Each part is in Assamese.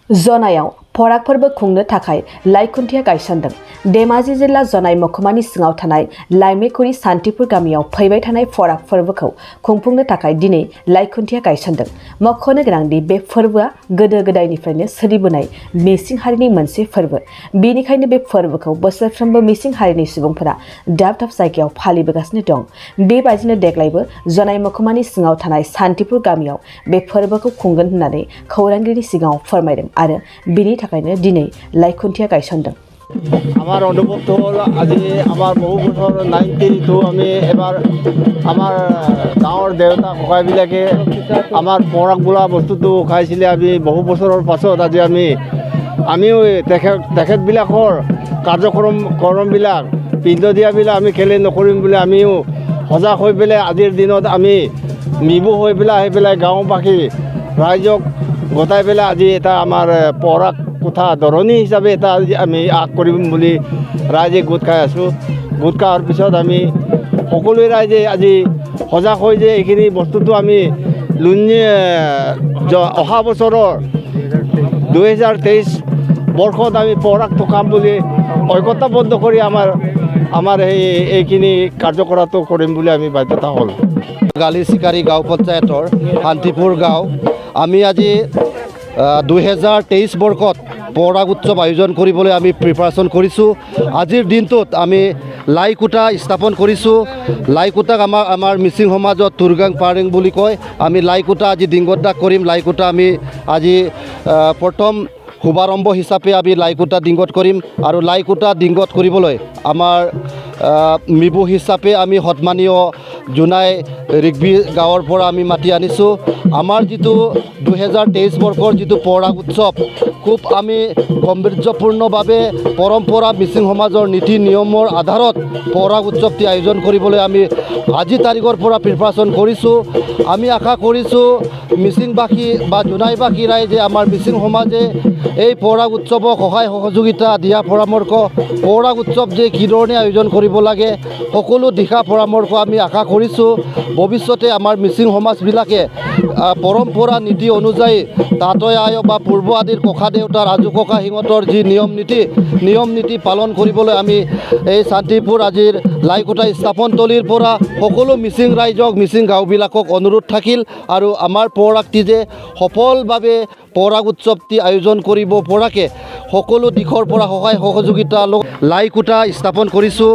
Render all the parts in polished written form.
जनायाव फराग फोरबो खुंनो थाखाय लाइखुन्थिया गायसनदों। धेमाजि जिल्ला जनाय महकुमानि सिङाव थानाय लाइमेकुरि सान्तिपुर गामियाव फैबाय थानाय फराग फोरबोखौ खुंफुंनो थाखाय दिनै लाइखुन्थिया गायसनदों। मख'नो गोनांदि बे फोरबोआ गोदो गोदायनिफ्रायनो सोलिबोनाय मिसिं हारिनि मोनसे फोरबो। बेनिखायनो बे फोरबोखौ बोसोरफ्रोमबो मिसिं हारिनि सुबुंफोरा दाब दाब जायगायाव फालिबोगासिनो दं। बेबायदिनो देग्लायबो जनाय महकुमानि सिङाव थानाय सान्तिपुर गामियाव बे फोरबोखौ खुंगोन होननानै खौरांगिरिनि सिगाङाव फोरमायदों आरो बेनि थाखायनो दिनै लाइखुन्थिया गायसनदों। আমার অনুভৱটো হ'ল আজি আমাৰ বহু বছৰ 92 আমি এবাৰ আমাৰ গাঁৱৰ দেউতা ককাইবিলাকে আমাৰ পৰাগ বোলা বস্তুটো খাইছিলে। আমি বহু বছৰৰ পাছত আজি আমিও তেখেতবিলাকৰ কাৰ্যক্ৰমবিলাক পিণ্ড দিয়াবিলাক আমি কেলে নকৰিম বুলি আমিও সজাগ হৈ পেলাই আজিৰ দিনত আমি মিবু হৈ পেলাই আহি পেলাই গাঁওবাসী ৰাইজক গোটাই পেলাই আজি এটা আমাৰ পৰাগ কোঠা ধৰণী হিচাপে এটা আমি আগ কৰিম বুলি ৰাইজে গোট খাই আছোঁ। গোট খোৱাৰ পিছত আমি সকলোৱে ৰাইজে আজি সজাগ হৈ যে এইখিনি বস্তুটো আমি অহা বছৰৰ 2023 বৰ্ষত আমি পৰাগ টকাম বুলি ঐক্যবদ্ধ কৰি আমাৰ এইখিনি কাৰ্যকলাপটো কৰিম বুলি আমি বাধ্যতা হ'ল। গালি চিকাৰী গাঁও পঞ্চায়তৰ শান্তিপুৰ গাঁও আমি আজি 2023 বৰ্ষত পৰাগ উৎসৱ আয়োজন কৰিবলৈ আমি প্ৰিপাৰেশ্যন কৰিছোঁ। আজিৰ দিনটোত আমি লাইকুটা স্থাপন কৰিছোঁ। লাইকুটাক আমাৰ মিচিং সমাজত তুৰগাং পাৰেং বুলি কয়। আমি লাইকুটা আজি ডিংগত কৰিম। লাইকুটা আমি আজি প্ৰথম শুভাৰম্ভ হিচাপে আমি লাইকুটা ডিংগত কৰিম আৰু লাইকুটা ডিংগত কৰিবলৈ আমাৰ মিবু হিচাপে আমি সন্মানীয় জোনাই ৰিগবি গাঁৱৰ পৰা আমি মাতি আনিছোঁ। আমাৰ যিটো 2023 বৰ্ষৰ যিটো পৰাগ উৎসৱ খুব আমি গাম্ভীৰ্যপূৰ্ণভাৱে পৰম্পৰা মিচিং সমাজৰ নীতি নিয়মৰ আধাৰত পৰাগ উৎসৱটি আয়োজন কৰিবলৈ আমি আজি তাৰিখৰ পৰা প্ৰিপাৰেশ্যন কৰিছোঁ। আমি আশা কৰিছোঁ মিচিংবাসী বা জোনাইবাসী ৰাইজে আমাৰ মিচিং সমাজে এই পৰাগ উৎসৱক সহায় সহযোগিতা দিয়া পৰামৰ্শ, পৰাগ উৎসৱ যে কি ধৰণে আয়োজন কৰিব লাগে সকলো দিশা পৰামৰ্শ আমি আশা কৰিছোঁ। ভৱিষ্যতে আমাৰ মিচিং সমাজবিলাকে পৰম্পৰা নীতি অনুযায়ী তাতৈ আয়ক বা পূৰ্ব আদিৰ ককা দেউতাৰ আজু ককা সিহঁতৰ যি নিয়ম নীতি পালন কৰিবলৈ আমি এই শান্তিপুৰ আজিৰ লাইকুটা স্থাপনতলীৰ পৰা সকলো মিচিং ৰাইজক মিচিং গাঁওবিলাকক অনুৰোধ থাকিল আৰু আমাৰ পৰাগটি যে সফলভাৱে পৰাগ উৎসৱটি আয়োজন কৰিব পৰাকে সকলো দিশৰ পৰা সহায় সহযোগিতা লাইকুটা স্থাপন কৰিছোঁ।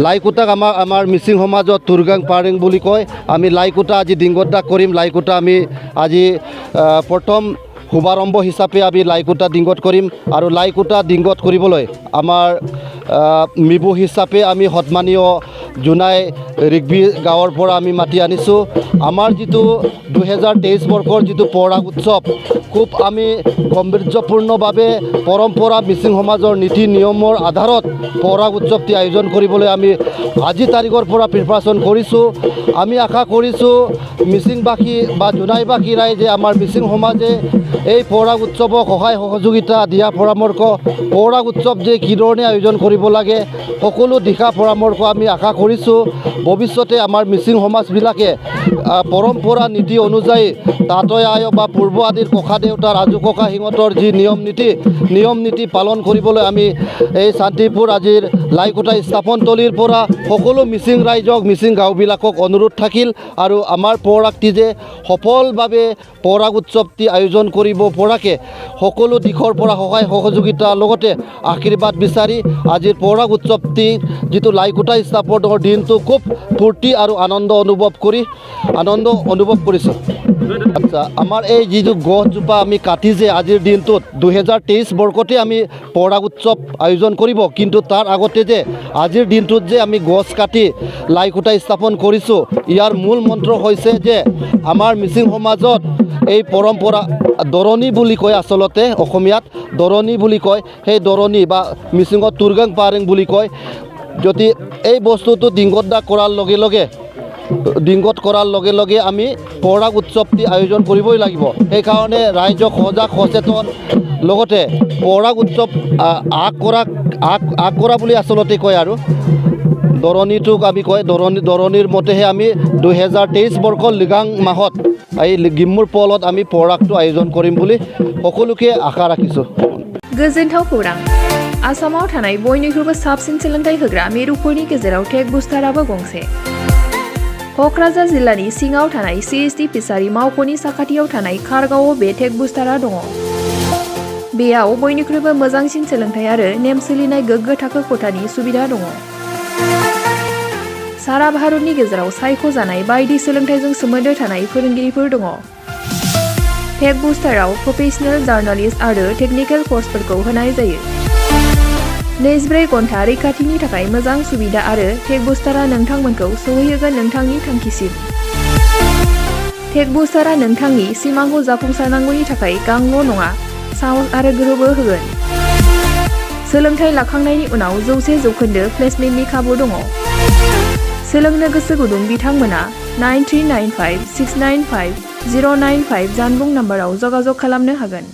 লাইকুটাক আমাৰ মিচিং সমাজত তুৰগাং পাৰেং বুলি কয়। আমি লাইকুটা আজি ডিংগত কৰিম। লাইকুটা আমি আজি প্ৰথম শুভাৰম্ভ হিচাপে আমি লাইকুটা ডিংগত কৰিম আৰু লাইকুটা ডিংগত কৰিবলৈ আমাৰ মিবু হিচাপে আমি সন্মানীয় জোনাই ৰিগবি গাঁৱৰ পৰা আমি মাতি আনিছোঁ। আমাৰ যিটো 2023 বৰ্ষৰ যিটো পৰাগ উৎসৱ খুব আমি গাম্ভীৰ্যপূৰ্ণভাৱে পৰম্পৰা মিচিং সমাজৰ নীতি নিয়মৰ আধাৰত পৰাগ উৎসৱটি আয়োজন কৰিবলৈ আমি আজি তাৰিখৰ পৰা প্ৰিপাৰেশ্যন কৰিছোঁ। আমি আশা কৰিছোঁ মিচিংবাসী বা জোনাইবাসী ৰাইজে আমাৰ মিচিং সমাজে এই পৰাগ উৎসৱক সহায় সহযোগিতা দিয়া পৰামৰ্শ, পৰাগ উৎসৱ যে কি ধৰণে আয়োজন কৰিব লাগে সকলো দিশা পৰামৰ্শ আমি আশা কৰিছোঁ। ভৱিষ্যতে আমাৰ মিচিং সমাজবিলাকে পৰম্পৰা নীতি অনুযায়ী তাতৈ আয়ক বা পূৰ্ব আদিৰ ককা দেউতাৰ আজু ককা সিহঁতৰ যি নিয়ম নীতি পালন কৰিবলৈ আমি এই শান্তিপুৰ আজিৰ লাইকুটা স্থাপনতলীৰ পৰা সকলো মিচিং ৰাইজক মিচিং গাঁওবিলাকক অনুৰোধ থাকিল আৰু আমাৰ পৰাগটি যে সফলভাৱে পৰাগ উৎসৱটি আয়োজন কৰিব পৰাকে সকলো দিশৰ পৰা সহায় সহযোগিতাৰ লগতে আশীৰ্বাদ বিচাৰি আজিৰ পৰাগ উৎসৱটি যিটো লাইকুটা স্থাপনৰ দিনটো খুব ফূৰ্তি আৰু আনন্দ অনুভৱ কৰিছোঁ। আচ্ছা, আমাৰ এই যিটো গছজোপা আমি কাটি যে আজিৰ দিনটোত 2023 বৰ্ষতে আমি পৰাগ উৎসৱ আয়োজন কৰিব, কিন্তু তাৰ আগতে যে আজিৰ দিনটোত যে আমি গছ কাটি লাইকুটা স্থাপন কৰিছোঁ ইয়াৰ মূল মন্ত্ৰ হৈছে যে আমাৰ মিচিং সমাজত এই পৰম্পৰা দৰণী বুলি কয়, আচলতে অসমীয়াত দৰণী বুলি কয়। সেই দৰণী বা মিচিঙত তুৰগাং পাৰেং বুলি কয়। যদি এই বস্তুটো ডিংগত কৰাৰ লগে লগে আমি পৰাগ উৎসৱটি আয়োজন কৰিবই লাগিব। সেইকাৰণে ৰাইজক সজাগ সচেতন লগতে পৰাগ উৎসৱ আগ কৰা বুলি আচলতে কয় আৰু দৰণিটোক আমি কয় দৰণিৰ মতেহে আমি 2023 বৰ্ষৰ লিগাং মাহত এই গিমুৰ পলত আমি পৰাগটো আয়োজন কৰিম বুলি সকলোকে আশা ৰাখিছোঁ। गोजोनथाव खौरां आसामाव थानाय बयनिख्रुइबो साबसिन सोलोंथाइ होग्रा मिरुफोरनि गेजेराव टेक बुस्टाराबो गंसे। क'क्राझार जिल्लानि सिङाव थानाय CST फिसारि मावख'नि साखाथियाव थानाय खारगावआव बे टेक बुस्टारा दङ। बेयाव बयनिख्रुइबो मोजांसिन सोलोंथाइ आरो नेम सोलिनाय गोग्गो थाखो खथानि सुबिदा दङ। सारा भारतनि गेजेराव सायख'जानाय बायदि सोलोंथाइजों सोमोन्दो थानाय फोरोंगिरिफोर दङ। टेक बुस्टाराव प्रफेशनेल जार्नालिस्ट आरो टेकनिकेल कर्सफोरखौ होनाय जायो। 24 घन्टा रैखाथिनि थाखाय मोजां सुबिदा आरो टेक बुस्टारा नोंथांमोनखौ सौहैहोगोन नोंथांनि थांखिसिम। टेक बुस्टारा नोंथांनि सिमांखौ जाफुंसारनांगौनि थाखाय गांल' नङा साहस आरो गोहोबो होगोन। सोलोंथाइ लाखांनायनि उनाव 100% प्लेसमेन्टनि खाबु दङ। सोलोंनो गोसो गुदुं बिथांमोना 9395695095 जानबुं नाम्बाराव जगाजग खालामनो हागोन।